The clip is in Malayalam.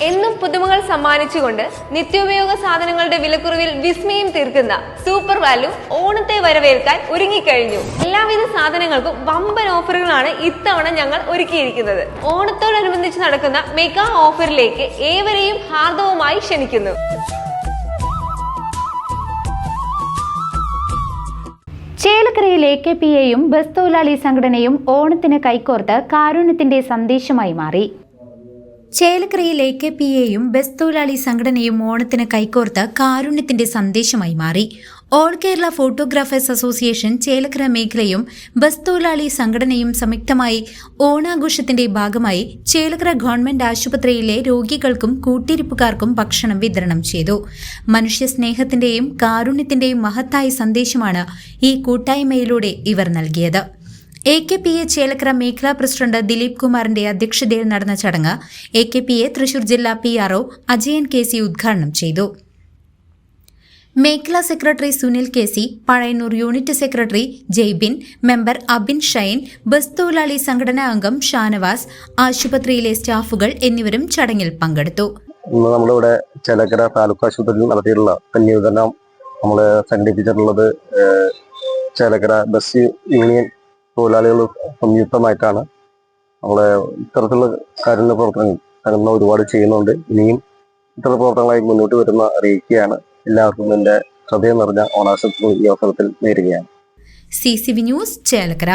എന്നും പുതുമകൾ സമ്മാനിച്ചുകൊണ്ട് നിത്യോപയോഗ സാധനങ്ങളുടെ വിലക്കുറവിൽ വിസ്മയം തീർക്കുന്ന സൂപ്പർ വാല്യൂ ഓണത്തെ വരവേൽക്കാൻ ഒരുങ്ങിക്കഴിഞ്ഞു. എല്ലാവിധ സാധനങ്ങൾക്കും വമ്പൻ ഓഫറുകളാണ് ഇത്തവണ ഞങ്ങൾ ഒരുക്കിയിരിക്കുന്നത്. ഓണത്തോടനുബന്ധിച്ച് നടക്കുന്ന മെഗാ ഓഫറിലേക്ക് ഏവരെയും ഹാർദവമായി ക്ഷണിക്കുന്നു. ചേലക്കരയിൽ AKPAയും ബസ് തൊഴിലാളി സംഘടനയും ഓണത്തിന് കൈകോർത്ത് കാരുണ്യത്തിന്റെ സന്ദേശമായി മാറി. ചേലക്കരയിൽ AKPAയും ബസ് തൊഴിലാളി സംഘടനയും ഓണത്തിന് കൈകോർത്ത് കാരുണ്യത്തിന്റെ സന്ദേശമായി മാറി. All Kerala photographers association Chelakkara മേഖലയും ബസ് തൊഴിലാളി സംഘടനയും സംയുക്തമായി ഓണാഘോഷത്തിന്റെ ഭാഗമായി ചേലക്കര ഗവൺമെന്റ് ആശുപത്രിയിലെ രോഗികൾക്കും കൂട്ടിരിപ്പുകാർക്കും ഭക്ഷണം വിതരണം ചെയ്തു. മനുഷ്യസ്നേഹത്തിന്റെയും കാരുണ്യത്തിന്റെയും മഹത്തായ സന്ദേശമാണ് ഈ കൂട്ടായ്മയിലൂടെ ഇവർ നൽകിയത്. AKPA ചേലക്കര മേഖലാ പ്രസിഡന്റ് ദിലീപ് കുമാറിന്റെ അധ്യക്ഷതയിൽ നടന്ന ചടങ്ങ് AKPA തൃശൂർ ജില്ലാ PRO അജയൻ KC ഉദ്ഘാടനം ചെയ്തു. മേഖലാ secretary Sunil KC, Pazhayannur unit secretary Jaibin, member Abin Shine, bus തൊഴിലാളി സംഘടനാ അംഗം ഷാനവാസ്, ആശുപത്രിയിലെ സ്റ്റാഫുകൾ എന്നിവരും ചടങ്ങിൽ പങ്കെടുത്തു. നമ്മളിവിടെ ചേലക്കര താലൂക്ക് ആശുപത്രിയിൽ നടത്തിയിട്ടുള്ള കന്യാദാനം നമ്മൾ സംഘടിപ്പിച്ചിട്ടുള്ളത് ചേലക്കര ബസ് യൂണിയൻ തൊഴിലാളികൾ സംയുക്തമായിട്ടാണ്. നമ്മളെ ഇത്തരത്തിലുള്ള കാരുണ്യ പ്രവർത്തനങ്ങൾ ഒരുപാട് ചെയ്യുന്നുണ്ട്. ഇനിയും ഇത്തരം പ്രവർത്തനങ്ങളായി മുന്നോട്ട് വരുന്ന അറിയിക്കുകയാണ്. എല്ലാവർക്കും എൻ്റെ ഹൃദയം നിറഞ്ഞ ഓണാശംസകൾ ഈ അവസരത്തിൽ നേരുകയാണ്. CCV news Chelakkara.